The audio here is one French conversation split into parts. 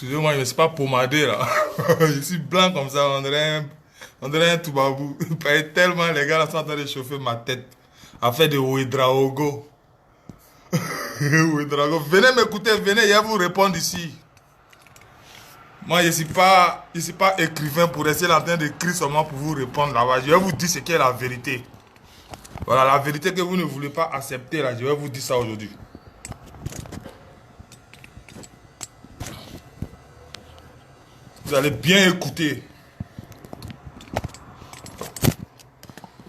Excusez-moi, je ne suis pas pommadé là. Je suis blanc comme ça, on dirait un toubabou. Il paraît tellement les gars là sont en train de chauffer ma tête. À faire des Ouedraogo. Ouedraogo. Venez m'écouter, venez, je vais vous répondre ici. Moi, je suis pas écrivain pour essayer en train d'écrire seulement pour vous répondre là-bas. Je vais vous dire ce qu'est la vérité. Voilà, la vérité que vous ne voulez pas accepter là, je vais vous dire ça aujourd'hui. Vous allez bien écouter.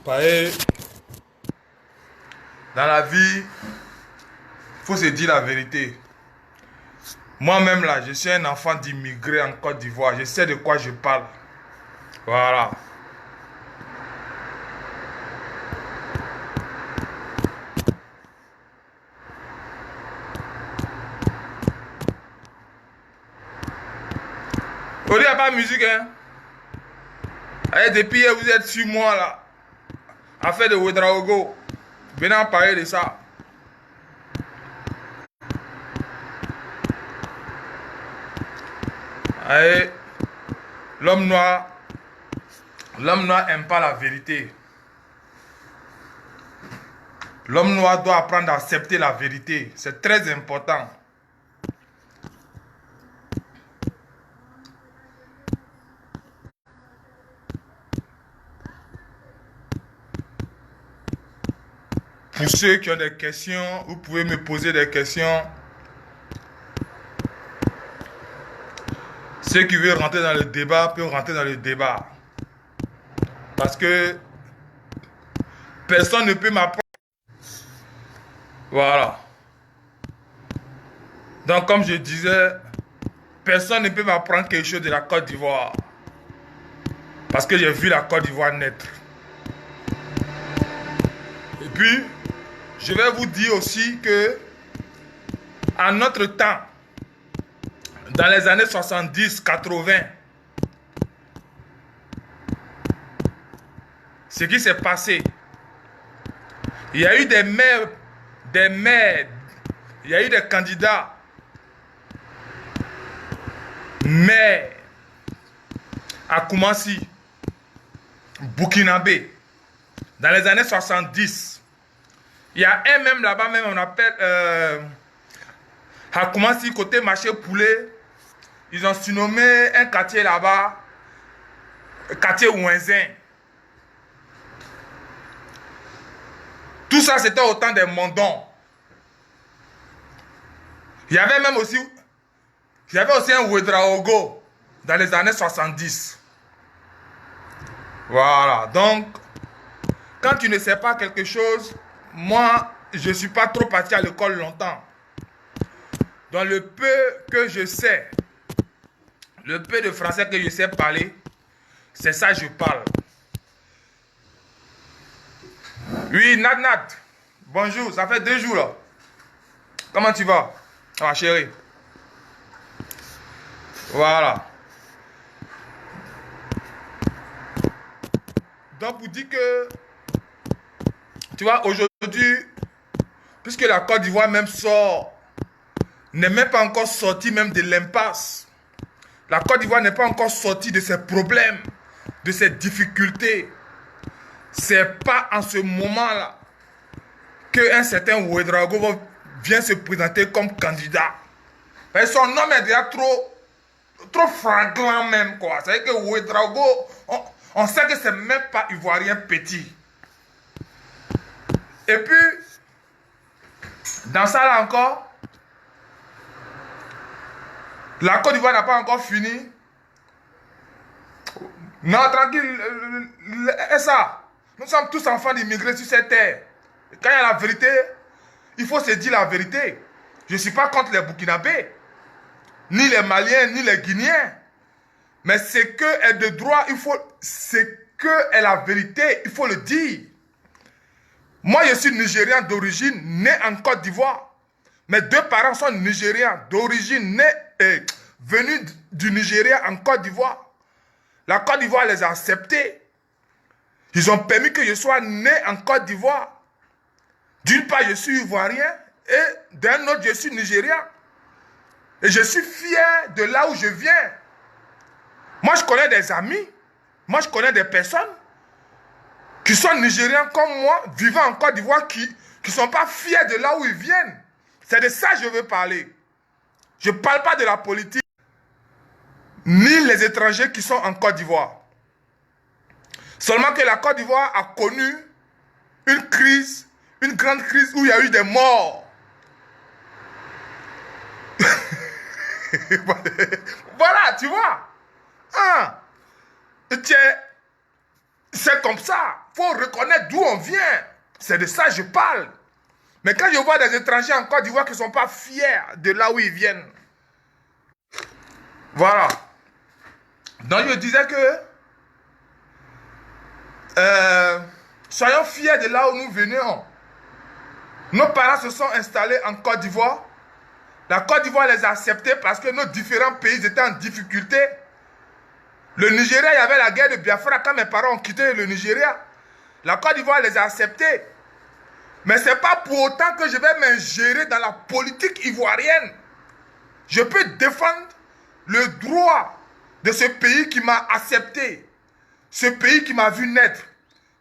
Pareil, dans la vie, il faut se dire la vérité. Moi-même là, je suis un enfant d'immigré en Côte d'Ivoire. Je sais de quoi je parle. Voilà. Aujourd'hui, il n'y a pas de musique, hein. Allez, depuis hier, vous êtes sur moi là. À faire de Ouedraogo. Venez en parler de ça. Allez, l'homme noir n'aime pas la vérité. L'homme noir doit apprendre à accepter la vérité. C'est très important. Pour ceux qui ont des questions, vous pouvez me poser des questions. Ceux qui veulent rentrer dans le débat peuvent rentrer dans le débat. Parce que personne ne peut m'apprendre. Voilà. Donc comme je disais, personne ne peut m'apprendre quelque chose de la Côte d'Ivoire. Parce que j'ai vu la Côte d'Ivoire naître. Et puis, je vais vous dire aussi que, en notre temps, dans les années 70-80, ce qui s'est passé, il y a eu des maires, il y a eu des candidats, maires, à Koumassi, Burkinabé, dans les années 70. Il y a un même là-bas, même on appelle à Koumassi, côté marché poulet. Ils ont surnommé un quartier là-bas, quartier Ouenzin. Tout ça, c'était au temps des Mondons. Il y avait même aussi, un Ouedraogo dans les années 70. Voilà, donc, quand tu ne sais pas quelque chose, moi, je ne suis pas trop parti à l'école longtemps. Dans le peu que je sais, le peu de français que je sais parler, c'est ça que je parle. Oui, Nad. Bonjour, ça fait 2 jours là. Comment tu vas? Ah, chérie. Voilà. Donc, vous dites que, tu vois, aujourd'hui, puisque la Côte d'Ivoire même sort, n'est même pas encore sortie même de l'impasse. La Côte d'Ivoire n'est pas encore sortie de ses problèmes, de ses difficultés. C'est pas en ce moment-là qu'un certain Ouedraogo vient se présenter comme candidat. Son nom est déjà trop fraglant même, quoi. C'est-à-dire que Ouedraogo, on sait que c'est même pas ivoirien petit. Et puis, dans ça là encore, la Côte d'Ivoire n'a pas encore fini. Non, tranquille, et ça. Nous sommes tous enfants d'immigrés sur cette terre. Et quand il y a la vérité, il faut se dire la vérité. Je ne suis pas contre les Burkinabés, ni les Maliens, ni les Guinéens. Mais ce que est de droit, ce que est la vérité, il faut le dire. Moi, je suis Nigérian d'origine, né en Côte d'Ivoire. Mes 2 parents sont Nigérians d'origine, venus du Nigeria en Côte d'Ivoire. La Côte d'Ivoire les a acceptés. Ils ont permis que je sois né en Côte d'Ivoire. D'une part, je suis ivoirien et d'un autre, je suis nigérian. Et je suis fier de là où je viens. Moi, je connais des amis. Moi, je connais des personnes qui sont nigériens comme moi, vivant en Côte d'Ivoire, qui ne sont pas fiers de là où ils viennent. C'est de ça que je veux parler. Je ne parle pas de la politique, ni les étrangers qui sont en Côte d'Ivoire. Seulement que la Côte d'Ivoire a connu une crise, une grande crise où il y a eu des morts. Voilà, tu vois. C'est comme ça. Il faut reconnaître d'où on vient. C'est de ça que je parle. Mais quand je vois des étrangers en Côte d'Ivoire qui ne sont pas fiers de là où ils viennent. Voilà. Donc je disais que soyons fiers de là où nous venions. Nos parents se sont installés en Côte d'Ivoire. La Côte d'Ivoire les a acceptés parce que nos différents pays étaient en difficulté. Le Nigeria, il y avait la guerre de Biafra quand mes parents ont quitté le Nigeria. La Côte d'Ivoire les a acceptés. Mais ce n'est pas pour autant que je vais m'ingérer dans la politique ivoirienne. Je peux défendre le droit de ce pays qui m'a accepté. Ce pays qui m'a vu naître.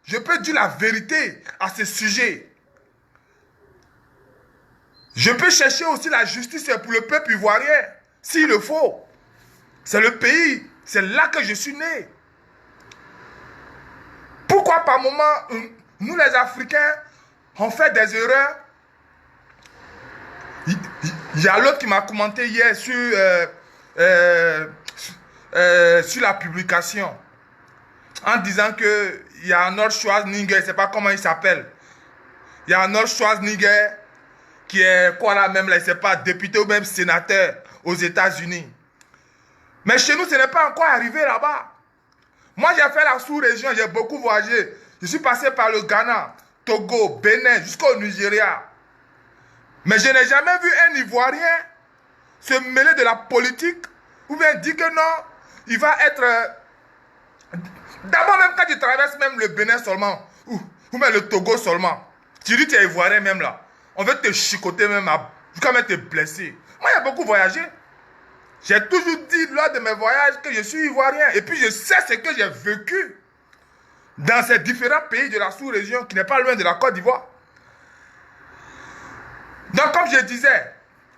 Je peux dire la vérité à ce sujet. Je peux chercher aussi la justice pour le peuple ivoirien, s'il le faut. C'est le pays, c'est là que je suis né. Pourquoi par moment, nous les Africains, on fait des erreurs? Il y a l'autre qui m'a commenté hier sur la publication, en disant qu'il y a un autre Schwarzenegger, je ne sais pas comment il s'appelle. Il y a un autre Schwarzenegger qui est quoi là même, là, je ne sais pas, député ou même sénateur aux États-Unis. Mais chez nous, ce n'est pas encore arrivé là-bas. Moi, j'ai fait la sous-région, j'ai beaucoup voyagé. Je suis passé par le Ghana, Togo, Bénin, jusqu'au Nigeria. Mais je n'ai jamais vu un Ivoirien se mêler de la politique ou bien dire que non, il va être... D'abord, même quand tu traverses même le Bénin seulement, ou même le Togo seulement, tu dis que tu es Ivoirien même là. On veut te chicoter même, jusqu'à même te blesser. Moi, j'ai beaucoup voyagé. J'ai toujours dit lors de mes voyages que je suis Ivoirien. Et puis, je sais ce que j'ai vécu dans ces différents pays de la sous-région qui n'est pas loin de la Côte d'Ivoire. Donc, comme je disais,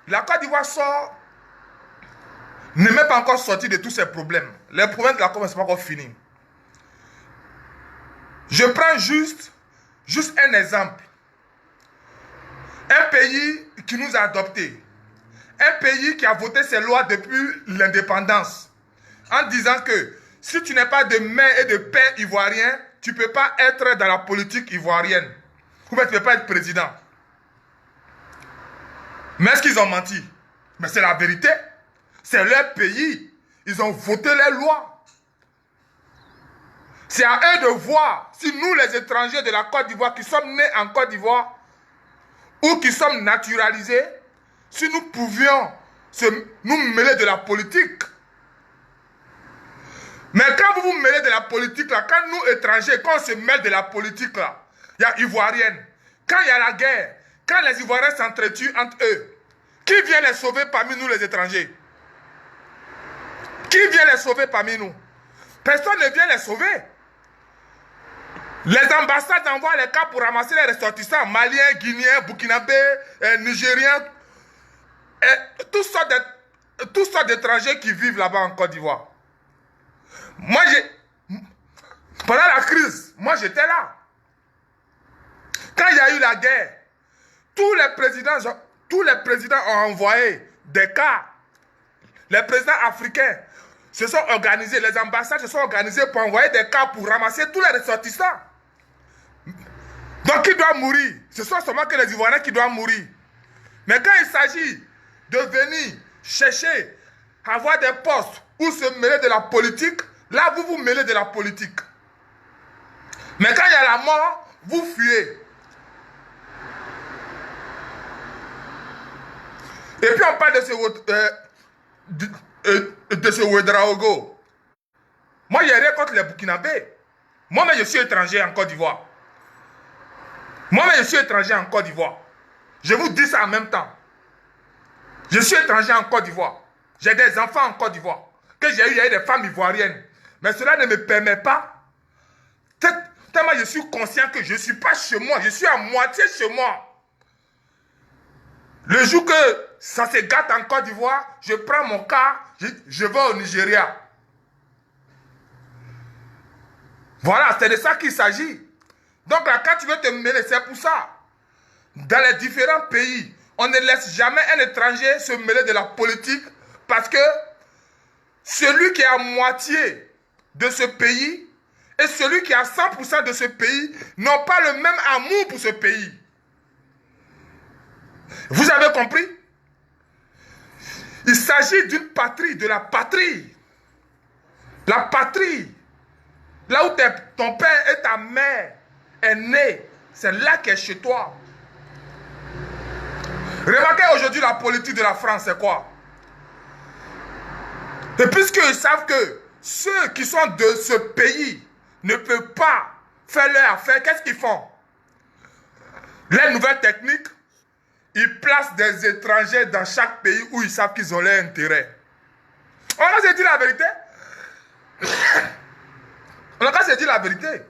la Côte d'Ivoire sort, n'est même pas encore sorti de tous ces problèmes. Les problèmes de la Côte d'Ivoire ne sont pas encore finis. Je prends juste un exemple. Un pays qui nous a adoptés. Un pays qui a voté ses lois depuis l'indépendance. En disant que si tu n'es pas de mère et de père ivoirien, tu ne peux pas être dans la politique ivoirienne. Ou bien tu ne peux pas être président. Mais est-ce qu'ils ont menti? Mais c'est la vérité. C'est leur pays. Ils ont voté les lois. C'est à eux de voir si nous, les étrangers de la Côte d'Ivoire, qui sommes nés en Côte d'Ivoire, ou qui sommes naturalisés, si nous pouvions nous mêler de la politique. Mais quand vous vous mêlez de la politique, là, quand nous, étrangers, quand on se mêle de la politique, là, il y a ivoirienne. Quand il y a la guerre, quand les Ivoiriens s'entretuent entre eux, qui vient les sauver parmi nous, les étrangers? Qui vient les sauver parmi nous? Personne ne vient les sauver. Les ambassades envoient les cas pour ramasser les ressortissants, maliens, guinéens, burkinabés, nigériens, toutes sortes d'étrangers qui vivent là-bas en Côte d'Ivoire. Moi, pendant la crise, moi j'étais là. Quand il y a eu la guerre, tous les présidents ont envoyé des cas. Les présidents africains se sont organisés, les ambassades se sont organisées pour envoyer des cas pour ramasser tous les ressortissants. Donc qui doit mourir? Ce sont seulement que les Ivoiriens qui doivent mourir. Mais quand il s'agit de venir chercher, avoir des postes ou se mêler de la politique, là vous vous mêlez de la politique. Mais quand il y a la mort, vous fuyez. Et puis on parle de ce Ouedraogo. Moi, je n'ai rien contre les Burkinabés. Moi-même, je suis étranger en Côte d'Ivoire. Moi-même, je suis étranger en Côte d'Ivoire. Je vous dis ça en même temps. Je suis étranger en Côte d'Ivoire. J'ai des enfants en Côte d'Ivoire. Que j'ai eu, il y a eu des femmes ivoiriennes. Mais cela ne me permet pas. Tellement je suis conscient que je ne suis pas chez moi. Je suis à moitié chez moi. Le jour que ça se gâte en Côte d'Ivoire, je prends mon car, je vais au Nigeria. Voilà, c'est de ça qu'il s'agit. Donc là, quand tu veux te mêler, c'est pour ça. Dans les différents pays, on ne laisse jamais un étranger se mêler de la politique parce que celui qui est à moitié de ce pays et celui qui est à 100% de ce pays n'ont pas le même amour pour ce pays. Vous avez compris? Il s'agit d'une patrie, de la patrie. La patrie. Là où ton père et ta mère est né, c'est là qu'est chez toi. Remarquez aujourd'hui la politique de la France, c'est quoi? Et puisqu'ils savent que ceux qui sont de ce pays ne peuvent pas faire leur affaire, qu'est-ce qu'ils font? Les nouvelles techniques, ils placent des étrangers dans chaque pays où ils savent qu'ils ont leur intérêt. On va se dire la vérité. On va se dire la vérité.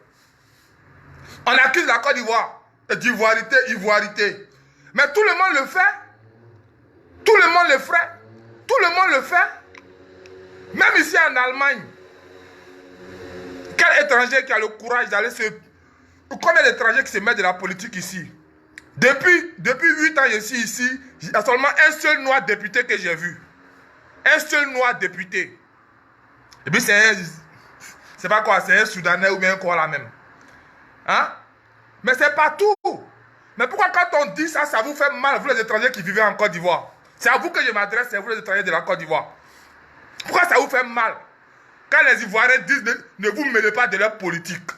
On accuse la Côte d'Ivoire d'ivoirité, ivoirité. Mais tout le monde le fait. Tout le monde le fait. Tout le monde le fait. Même ici en Allemagne. Quel étranger qui a le courage d'aller se... Combien d'étrangers qui se mettent de la politique ici? Depuis 8 ans je suis ici, il y a seulement un seul noir député que j'ai vu. Un seul noir député. Et puis c'est pas quoi, c'est un Soudanais ou bien quoi là même. Hein? Mais c'est pas tout. Mais pourquoi quand on dit ça, ça vous fait mal, vous les étrangers qui vivez en Côte d'Ivoire? C'est à vous que je m'adresse, c'est vous les étrangers de la Côte d'Ivoire. Pourquoi ça vous fait mal? Quand les Ivoiriens disent ne vous mêlez pas de leur politique.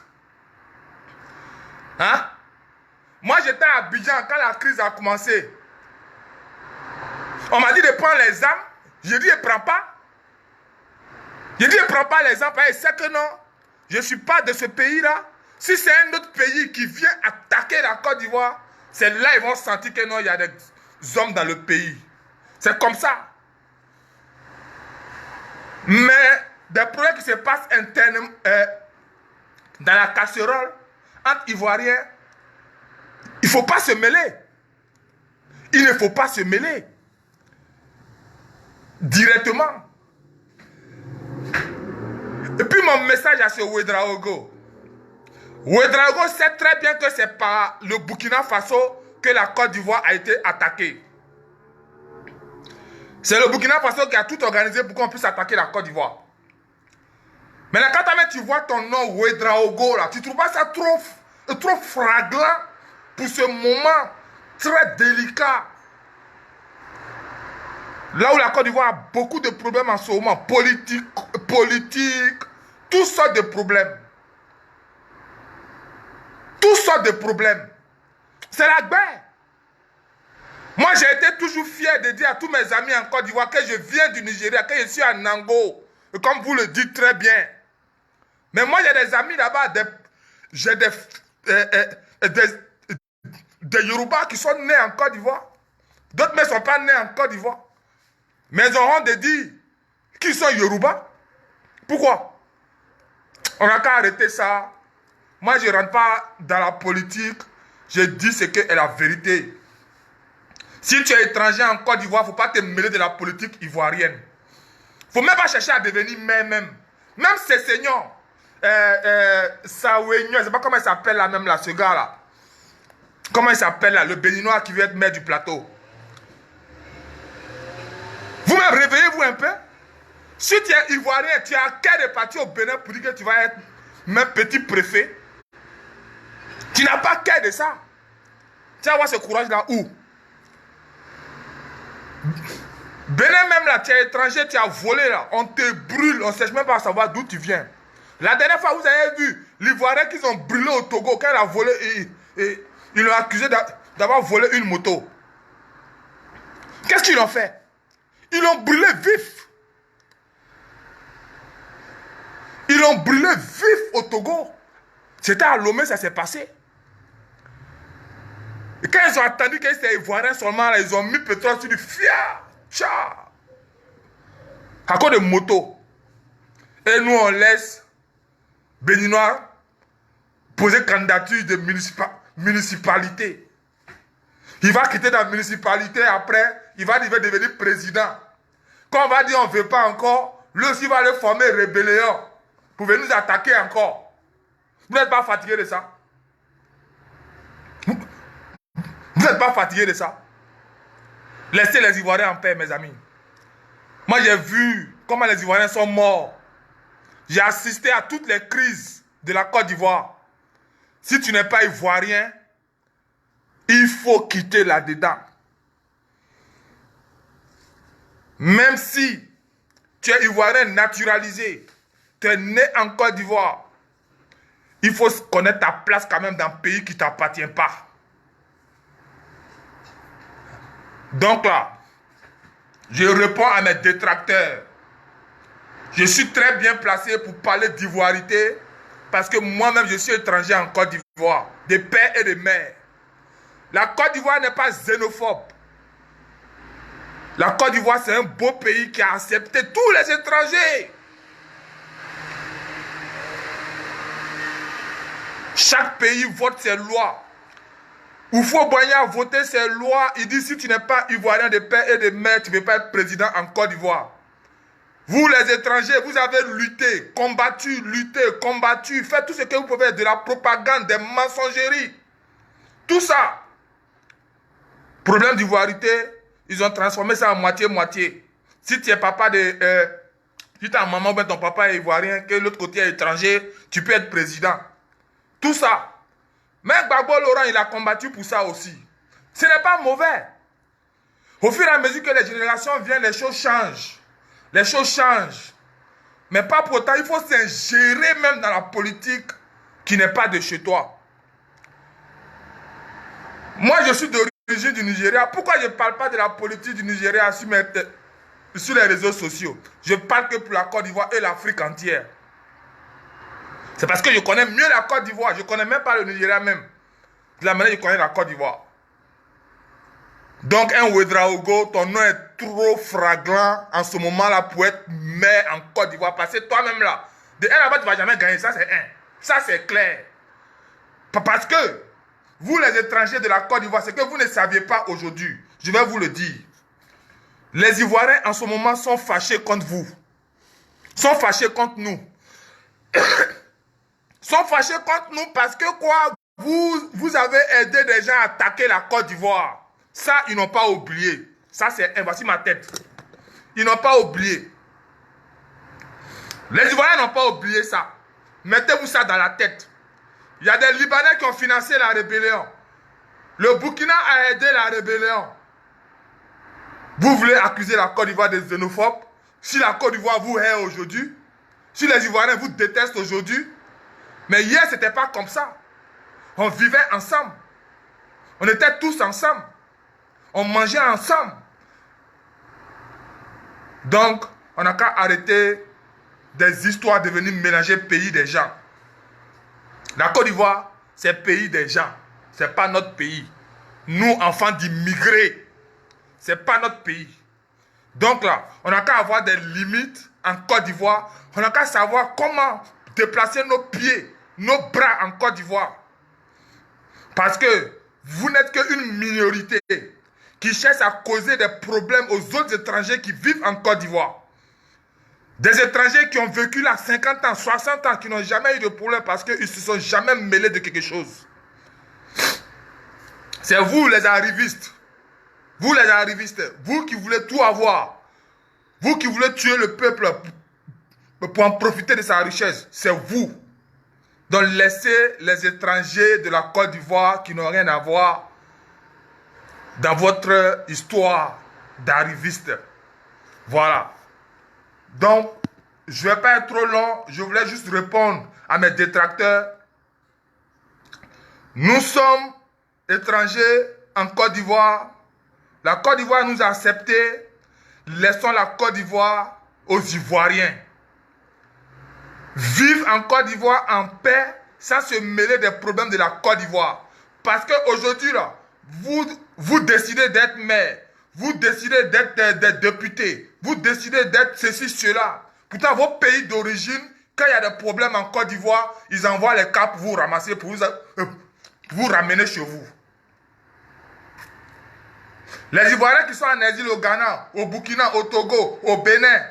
Hein? Moi j'étais à Abidjan quand la crise a commencé. On m'a dit de prendre les armes. J'ai dit, ne prends pas. J'ai dit, ne prends pas les armes. Et c'est que non, je ne suis pas de ce pays-là. Si c'est un autre pays qui vient attaquer la Côte d'Ivoire, c'est là qu'ils vont sentir que non, il y a des hommes dans le pays. C'est comme ça. Mais des problèmes qui se passent internement, dans la casserole, entre Ivoiriens, il ne faut pas se mêler. Il ne faut pas se mêler. Directement. Et puis mon message à ce Ouédraogo. Ouédraogo sait très bien que c'est par le Burkina Faso que la Côte d'Ivoire a été attaquée. C'est le Burkina Faso qui a tout organisé pour qu'on puisse attaquer la Côte d'Ivoire. Mais là, quand tu vois ton nom Ouédraogo, là, tu ne trouves pas ça trop fraglant pour ce moment très délicat? Là où la Côte d'Ivoire a beaucoup de problèmes en ce moment, politique, toutes sortes de problèmes. Toutes sortes de problèmes. C'est la guerre. Moi, j'ai été toujours fier de dire à tous mes amis en Côte d'Ivoire que je viens du Nigeria, que je suis à Nango. Et comme vous le dites très bien. Mais moi, j'ai des amis là-bas, j'ai des Yoruba qui sont nés en Côte d'Ivoire. D'autres ne sont pas nés en Côte d'Ivoire. Mais ils auront de dire qu'ils sont Yoruba. Pourquoi? On n'a qu'à arrêter ça. Moi, je ne rentre pas dans la politique. Je dis ce qu'est la vérité. Si tu es étranger en Côte d'Ivoire, il ne faut pas te mêler de la politique ivoirienne. Il ne faut même pas chercher à devenir même. Même ces seigneurs, Saouénion, je ne sais pas comment il s'appelle là même là, ce gars là. Comment il s'appelle là, le béninois qui veut être maire du plateau. Vous-même, réveillez-vous un peu. Si tu es ivoirien, tu as qu'à de partir au Bénin pour dire que tu vas être même petit préfet. Tu n'as pas qu'à de ça. Tu vas avoir ce courage-là où? Bénin même là, tu es étranger, tu as volé là. On te brûle, on ne cherche même pas à savoir d'où tu viens. La dernière fois, vous avez vu l'Ivoirien qu'ils ont brûlé au Togo quand il a volé et ils l'ont accusé d'avoir volé une moto. Qu'est-ce qu'ils ont fait? Ils l'ont brûlé vif. Ils l'ont brûlé vif au Togo. C'était à Lomé, ça s'est passé. Et quand ils ont attendu qu'ils étaient ivoiriens seulement, là, ils ont mis pétrole sur du fia. Tcha. À cause de moto. Et nous, on laisse Béninois poser candidature de municipalité. Il va quitter la municipalité après, il va devenir président. Quand on va dire on ne veut pas encore, lui aussi va aller former rébellion pour venir nous attaquer encore. Vous n'êtes pas fatigué de ça? Vous n'êtes pas fatigué de ça? Laissez les Ivoiriens en paix, mes amis. Moi, j'ai vu comment les Ivoiriens sont morts. J'ai assisté à toutes les crises de la Côte d'Ivoire. Si tu n'es pas Ivoirien, il faut quitter là-dedans. Même si tu es Ivoirien naturalisé, tu es né en Côte d'Ivoire, il faut connaître ta place quand même dans un pays qui ne t'appartient pas. Donc là, je réponds à mes détracteurs. Je suis très bien placé pour parler d'ivoirité parce que moi-même je suis étranger en Côte d'Ivoire, de père et de mère. La Côte d'Ivoire n'est pas xénophobe. La Côte d'Ivoire, c'est un beau pays qui a accepté tous les étrangers. Chaque pays vote ses lois. Houphouët-Boigny a voté ses lois. Il dit si tu n'es pas Ivoirien de père et de mère, tu ne peux pas être président en Côte d'Ivoire. Vous les étrangers, vous avez lutté, combattu, faites tout ce que vous pouvez, de la propagande, des mensonger. Tout ça. Problème d'ivoirité, ils ont transformé ça en moitié-moitié. Si tu es papa de... si ta maman ou ton papa est ivoirien, que l'autre côté est étranger, tu peux être président. Tout ça. Mais Gbagbo Laurent, il a combattu pour ça aussi. Ce n'est pas mauvais. Au fur et à mesure que les générations viennent, les choses changent. Les choses changent. Mais pas pour autant, il faut s'ingérer même dans la politique qui n'est pas de chez toi. Moi, je suis d'origine du Nigeria. Pourquoi je ne parle pas de la politique du Nigeria sur les réseaux sociaux? Je parle que pour la Côte d'Ivoire et l'Afrique entière. C'est parce que je connais mieux la Côte d'Ivoire. Je ne connais même pas le Nigeria même. De la manière je connais la Côte d'Ivoire. Donc, un Ouédraogo, ton nom est trop flagrant en ce moment-là pour être maire en Côte d'Ivoire. Parce que toi-même là, de un là-bas, tu ne vas jamais gagner. Ça, c'est un. Ça, c'est clair. Parce que vous, les étrangers de la Côte d'Ivoire, c'est que vous ne saviez pas aujourd'hui. Je vais vous le dire. Les Ivoiriens, en ce moment, sont fâchés contre vous. Sont fâchés contre nous. Sont fâchés contre nous parce que quoi? Vous avez aidé des gens à attaquer la Côte d'Ivoire. Ça, ils n'ont pas oublié. Ça, c'est un. Voici ma tête. Ils n'ont pas oublié. Les Ivoiriens n'ont pas oublié ça. Mettez-vous ça dans la tête. Il y a des Libanais qui ont financé la rébellion. Le Burkina a aidé la rébellion. Vous voulez accuser la Côte d'Ivoire de xénophobe? Si la Côte d'Ivoire vous hait aujourd'hui, si les Ivoiriens vous détestent aujourd'hui, mais hier, ce n'était pas comme ça. On vivait ensemble. On était tous ensemble. On mangeait ensemble. Donc, on n'a qu'à arrêter des histoires de venir mélanger pays des gens. La Côte d'Ivoire, c'est le pays des gens. Ce n'est pas notre pays. Nous, enfants d'immigrés, ce n'est pas notre pays. Donc là, on n'a qu'à avoir des limites en Côte d'Ivoire. On n'a qu'à savoir comment déplacer nos pieds, nos bras en Côte d'Ivoire. Parce que vous n'êtes qu'une minorité qui cherche à causer des problèmes aux autres étrangers qui vivent en Côte d'Ivoire. Des étrangers qui ont vécu là 50 ans, 60 ans, qui n'ont jamais eu de problème parce qu'ils ne se sont jamais mêlés de quelque chose. C'est vous les arrivistes. Vous les arrivistes, vous qui voulez tout avoir. Vous qui voulez tuer le peuple pour en profiter de sa richesse. C'est vous. Donc laissez les étrangers de la Côte d'Ivoire qui n'ont rien à voir dans votre histoire d'arriviste. Voilà. Donc, je ne vais pas être trop long. Je voulais juste répondre à mes détracteurs. Nous sommes étrangers en Côte d'Ivoire. La Côte d'Ivoire nous a acceptés. Laissons la Côte d'Ivoire aux Ivoiriens. Vivre en Côte d'Ivoire en paix sans se mêler des problèmes de la Côte d'Ivoire. Parce qu'aujourd'hui, là, vous décidez d'être maire. Vous décidez d'être des députés. Vous décidez d'être ceci, cela. Pourtant, vos pays d'origine, quand il y a des problèmes en Côte d'Ivoire, ils envoient les cas pour vous ramasser, pour vous ramener chez vous. Les Ivoiriens qui sont en exil au Ghana, au Burkina, au Togo, au Bénin,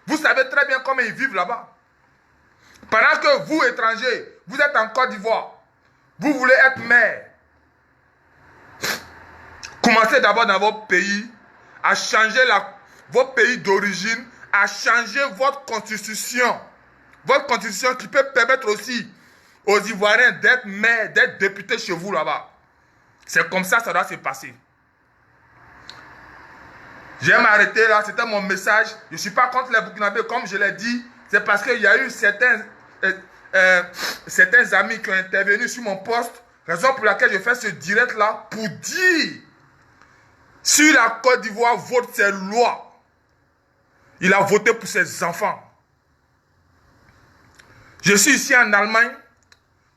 vous savez très bien comment ils vivent là-bas. Pendant que vous, étrangers, vous êtes en Côte d'Ivoire, vous voulez être maire. Commencez d'abord dans votre pays à changer votre pays d'origine, à changer votre constitution. Votre constitution qui peut permettre aussi aux Ivoiriens d'être maires, d'être députés chez vous là-bas. C'est comme ça que ça doit se passer. Je vais m'arrêter là, c'était mon message. Je ne suis pas contre les Burkinabés, comme je l'ai dit. C'est parce qu'il y a eu certains amis qui ont intervenu sur mon poste. Raison pour laquelle je fais ce direct là pour dire si la Côte d'Ivoire vote ses lois, il a voté pour ses enfants. Je suis ici en Allemagne.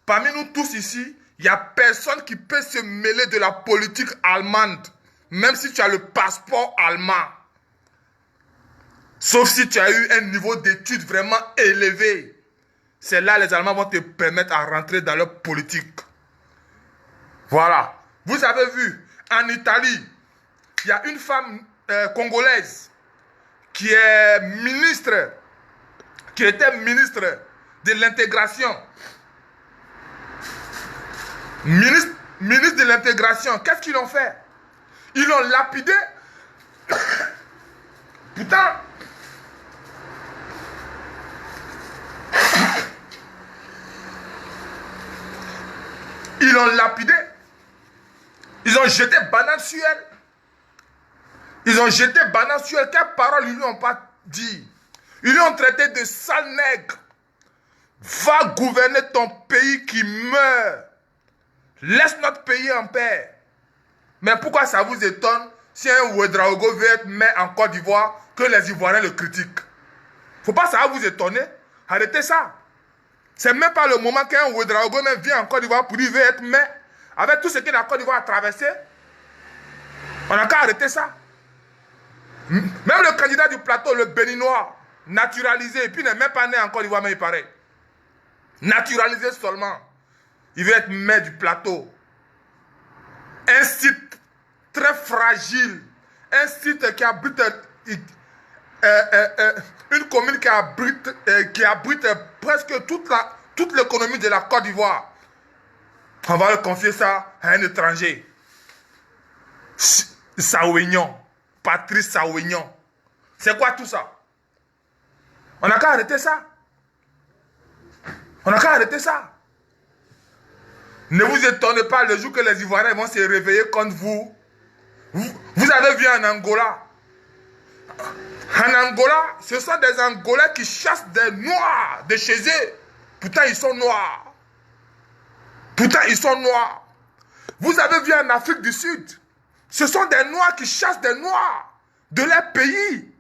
Parmi nous tous ici, il n'y a personne qui peut se mêler de la politique allemande. Même si tu as le passeport allemand. Sauf si tu as eu un niveau d'études vraiment élevé. C'est là que les Allemands vont te permettre à rentrer dans leur politique. Voilà. Vous avez vu, en Italie, il y a une femme congolaise qui est ministre, qui était ministre de l'intégration. Ministre de l'intégration. Qu'est-ce qu'ils ont fait? Ils l'ont lapidé. Putain. Ils l'ont lapidé. Ils ont jeté banane sur elle. Ils ont jeté banane sur elle. Quelles paroles ils lui ont pas dit? Ils lui ont traité de sale nègre. Va gouverner ton pays qui meurt. Laisse notre pays en paix. Mais pourquoi ça vous étonne si un Ouédraogo veut être maire en Côte d'Ivoire que les Ivoiriens le critiquent? Faut pas ça vous étonner. Arrêtez ça. C'est même pas le moment qu'un Ouédraogo même vient en Côte d'Ivoire pour dire qu'il veut être maire. Avec tout ce que la Côte d'Ivoire a traversé, on n'a qu'à arrêter ça. Même le candidat du plateau, le béninois, naturalisé, et puis n'est même pas né en Côte d'Ivoire, mais il paraît. Naturalisé seulement. Il veut être maire du plateau. Un site très fragile. Un site qui abrite une commune qui abrite presque toute l'économie de la Côte d'Ivoire. On va le confier ça à un étranger. Saouignon. Patrice Saouignon. C'est quoi tout ça? On n'a qu'à arrêter ça. On n'a qu'à arrêter ça. Ne vous étonnez pas le jour que les Ivoiriens vont se réveiller contre vous. Vous avez vu en Angola. En Angola, ce sont des Angolais qui chassent des Noirs de chez eux. Pourtant, ils sont Noirs. Pourtant, ils sont Noirs. Vous avez vu en Afrique du Sud. Ce sont des Noirs qui chassent des Noirs de leur pays.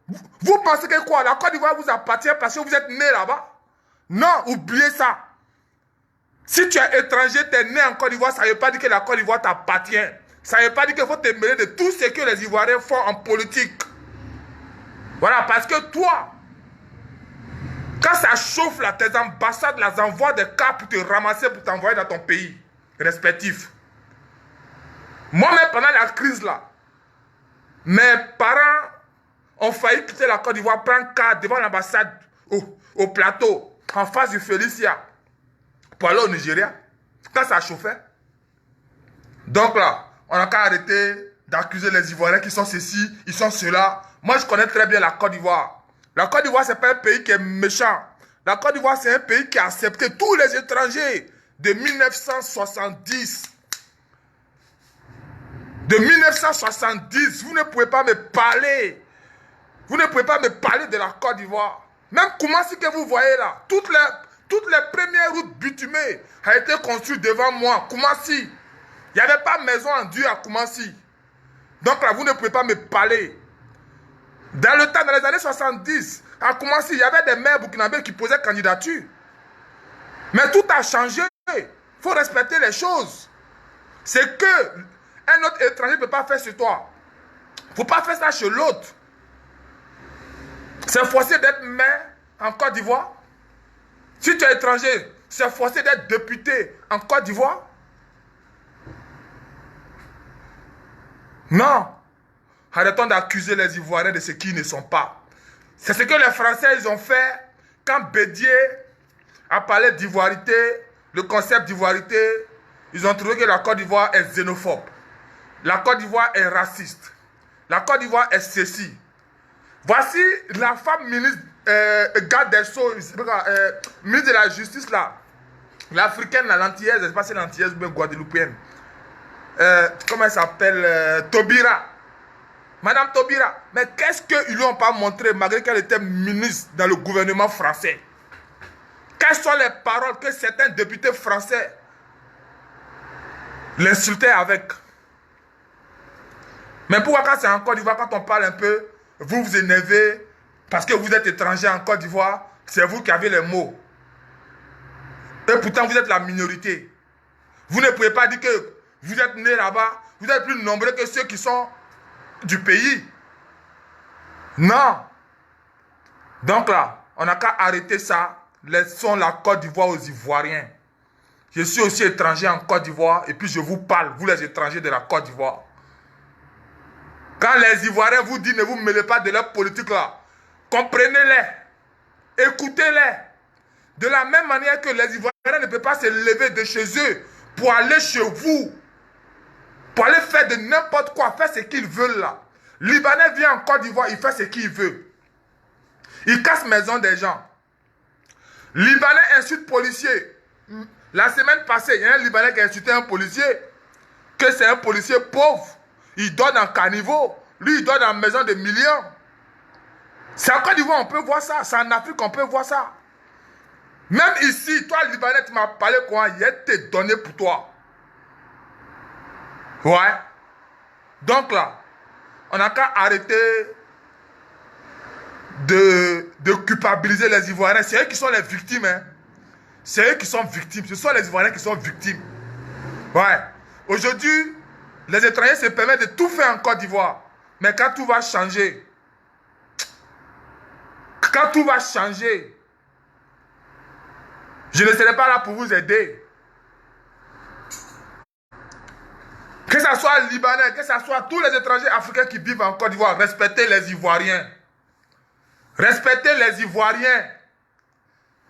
Vous pensez que quoi? La Côte d'Ivoire vous appartient parce que vous êtes né là-bas? Non, oubliez ça. Si tu es étranger, tu es né en Côte d'Ivoire, ça ne veut pas dire que la Côte d'Ivoire t'appartient. Ça ne veut pas dire qu'il faut te mêler de tout ce que les Ivoiriens font en politique. Voilà, parce que toi, quand ça chauffe là, tes ambassades les envoient des cas pour te ramasser, pour t'envoyer dans ton pays respectif. Moi-même, pendant la crise là, mes parents ont failli quitter la Côte d'Ivoire, prendre cas devant l'ambassade au plateau, en face du Félicia, pour aller au Nigeria, quand ça chauffait. Donc là, on n'a qu'à arrêter d'accuser les Ivoiriens qui sont ceci, ils sont cela. Moi, je connais très bien la Côte d'Ivoire. La Côte d'Ivoire, ce n'est pas un pays qui est méchant. La Côte d'Ivoire, c'est un pays qui a accepté tous les étrangers de 1970. De 1970, vous ne pouvez pas me parler. Vous ne pouvez pas me parler de la Côte d'Ivoire. Même Koumassi que vous voyez là, toutes les premières routes bitumées ont été construites devant moi. Koumassi. Il n'y avait pas maison en Dieu à Koumassi. Donc là, vous ne pouvez pas me parler. Dans le temps, dans les années 70, à Koumassi, il y avait des maires burkinabés qui posaient candidature. Mais tout a changé. Il faut respecter les choses. C'est que un autre étranger ne peut pas faire sur toi. Il ne faut pas faire ça chez l'autre. C'est forcé d'être maire en Côte d'Ivoire. Si tu es étranger, c'est forcé d'être député en Côte d'Ivoire. Non. Arrêtons d'accuser les Ivoiriens de ce qu'ils ne sont pas. C'est ce que les Français ils ont fait quand Bédier a parlé d'ivoirité, le concept d'ivoirité. Ils ont trouvé que la Côte d'Ivoire est xénophobe. La Côte d'Ivoire est raciste. La Côte d'Ivoire est ceci. Voici la femme ministre, garde des Sceaux, ministre de la Justice là. L'Africaine, la l'antillaise, je ne sais pas si c'est l'antillaise ou bien guadeloupéenne. Comment elle s'appelle Taubira. Madame Taubira. Mais qu'est-ce qu'ils ne lui ont pas montré malgré qu'elle était ministre dans le gouvernement français? Quelles sont les paroles que certains députés français l'insultaient avec? Mais pourquoi quand c'est en Côte d'Ivoire, quand on parle un peu, vous vous énervez parce que vous êtes étranger en Côte d'Ivoire, c'est vous qui avez les mots. Et pourtant vous êtes la minorité. Vous ne pouvez pas dire que vous êtes né là-bas, vous êtes plus nombreux que ceux qui sont du pays. Non. Donc là, on n'a qu'à arrêter ça. Laissons la Côte d'Ivoire aux Ivoiriens. Je suis aussi étranger en Côte d'Ivoire et puis je vous parle, vous les étrangers de la Côte d'Ivoire. Quand les Ivoiriens vous disent ne vous mêlez pas de leur politique là, comprenez-les, écoutez-les. De la même manière que les Ivoiriens ne peuvent pas se lever de chez eux pour aller chez vous, pour aller faire de n'importe quoi, faire ce qu'ils veulent là. Libanais vient en Côte d'Ivoire, il fait ce qu'il veut. Il casse maison des gens. Libanais insulte policier. La semaine passée, il y a un Libanais qui a insulté un policier, que c'est un policier pauvre. Il donne en caniveau. Lui, il donne en maison de millions. C'est en Côte d'Ivoire, on peut voir ça. C'est en Afrique, on peut voir ça. Même ici, toi, Libanais, tu m'as parlé quoi? Il a été donné pour toi. Ouais. Donc là, on n'a qu'à arrêter de culpabiliser les Ivoiriens. C'est eux qui sont les victimes. Hein. C'est eux qui sont victimes. Ce sont les Ivoiriens qui sont victimes. Ouais. Aujourd'hui, les étrangers se permettent de tout faire en Côte d'Ivoire. Mais quand tout va changer, je ne serai pas là pour vous aider. Que ce soit Libanais, que ce soit tous les étrangers africains qui vivent en Côte d'Ivoire, respectez les Ivoiriens. Respectez les Ivoiriens.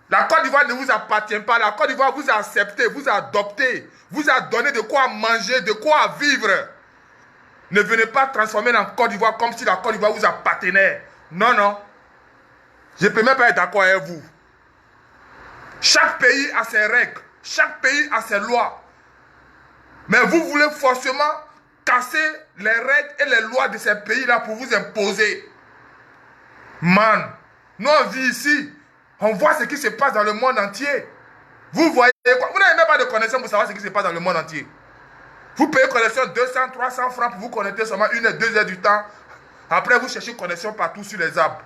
La Côte d'Ivoire ne vous appartient pas. La Côte d'Ivoire vous a accepté, vous a adopté, vous a donné de quoi manger, de quoi vivre. Ne venez pas transformer la Côte d'Ivoire comme si la Côte d'Ivoire vous appartenait. Non, non. Je ne peux même pas être d'accord avec vous. Chaque pays a ses règles. Chaque pays a ses lois. Mais vous voulez forcément casser les règles et les lois de ces pays-là pour vous imposer. Man, nous on vit ici. On voit ce qui se passe dans le monde entier. Vous voyez quoi? Vous n'avez même pas de connexion pour savoir ce qui se passe dans le monde entier. Vous payez connexion 200, 300 francs pour vous connecter seulement 1 et 2 heures du temps. Après, vous cherchez connexion partout sur les arbres.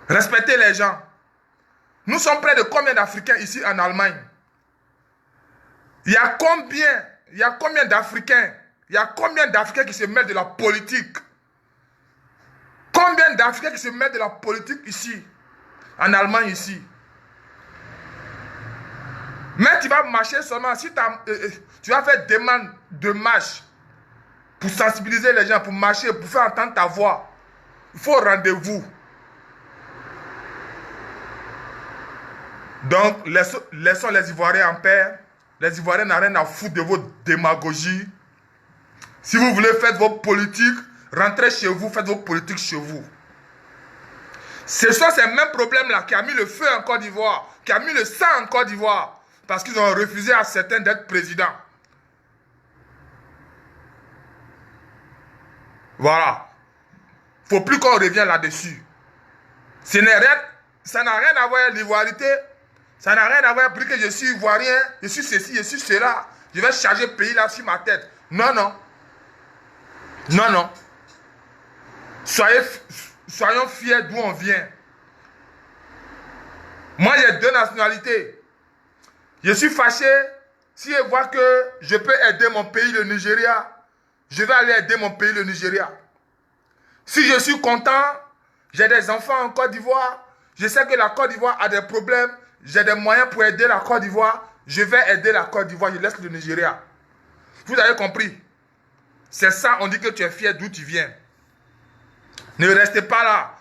Respectez les gens. Nous sommes près de combien d'Africains ici en Allemagne? Il y a combien d'Africains? Il y a combien d'Africains qui se mettent de la politique? Combien d'Africains qui se mettent de la politique ici? En Allemagne ici? Mais tu vas marcher seulement, si tu vas faire demande de marche pour sensibiliser les gens, pour marcher, pour faire entendre ta voix. Il faut rendez-vous. Donc, laissons les Ivoiriens en paix. Les Ivoiriens n'ont rien à foutre de votre démagogie. Si vous voulez faire vos politiques, rentrez chez vous, faites vos politiques chez vous. Ce sont ces mêmes problèmes-là qui ont mis le feu en Côte d'Ivoire, qui ont mis le sang en Côte d'Ivoire, parce qu'ils ont refusé à certains d'être présidents. Voilà. Il ne faut plus qu'on revienne là-dessus. Ça n'a rien à voir avec l'ivoirité. Ça n'a rien à voir avec que je suis ivoirien, je suis ceci, je suis cela. Je vais charger le pays là sur ma tête. Non, non. Non, non. Soyons fiers d'où on vient. Moi, j'ai 2 nationalités. Je suis fâché si je vois que je peux aider mon pays, le Nigeria. je vais aller aider mon pays, le Nigeria. Si je suis content, j'ai des enfants en Côte d'Ivoire, je sais que la Côte d'Ivoire a des problèmes, j'ai des moyens pour aider la Côte d'Ivoire, je vais aider la Côte d'Ivoire, je laisse le Nigeria. Vous avez compris? C'est ça, on dit que tu es fier d'où tu viens. Ne restez pas là.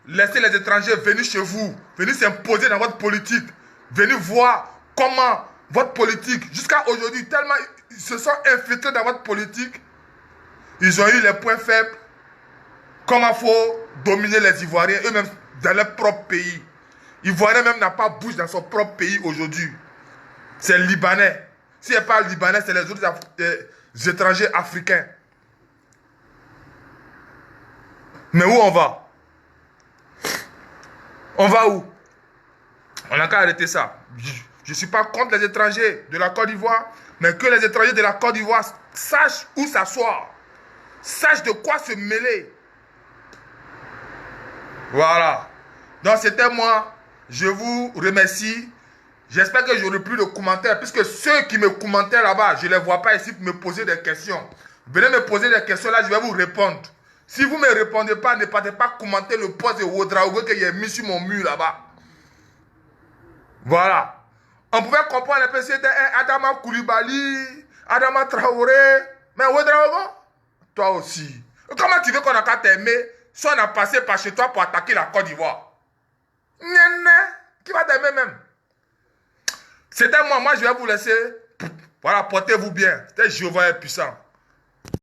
Laissez les étrangers venir chez vous, venir s'imposer dans votre politique, venir voir comment votre politique, jusqu'à aujourd'hui, tellement ils se sont infiltrés dans votre politique, ils ont eu les points faibles, comment il faut dominer les Ivoiriens, eux-mêmes dans leur propre pays. Ivoirien même n'a pas bouge dans son propre pays aujourd'hui. C'est Libanais. Si ce n'est pas Libanais, c'est les autres étrangers africains. Mais où on va? On va où? On n'a qu'à arrêter ça. Je ne suis pas contre les étrangers de la Côte d'Ivoire, mais que les étrangers de la Côte d'Ivoire sachent où s'asseoir. Sachent de quoi se mêler. Voilà. Donc c'était moi. Je vous remercie. J'espère que j'aurai plus de commentaires, puisque ceux qui me commentaient là-bas, je ne les vois pas ici pour me poser des questions. Venez me poser des questions là, je vais vous répondre. Si vous ne me répondez pas, ne partez pas commenter le post de Ouedraogo que j'ai mis sur mon mur là-bas. Voilà. On pouvait comprendre un peu si c'était Adama Koulibaly, Adama Traoré. Mais Ouedraogo, toi aussi. Comment tu veux qu'on a qu'à t'aimer si on a passé par chez toi pour attaquer la Côte d'Ivoire? Qui va t'aimer même? C'était moi, je vais vous laisser. Voilà, portez-vous bien. C'était Jéhovah est puissant.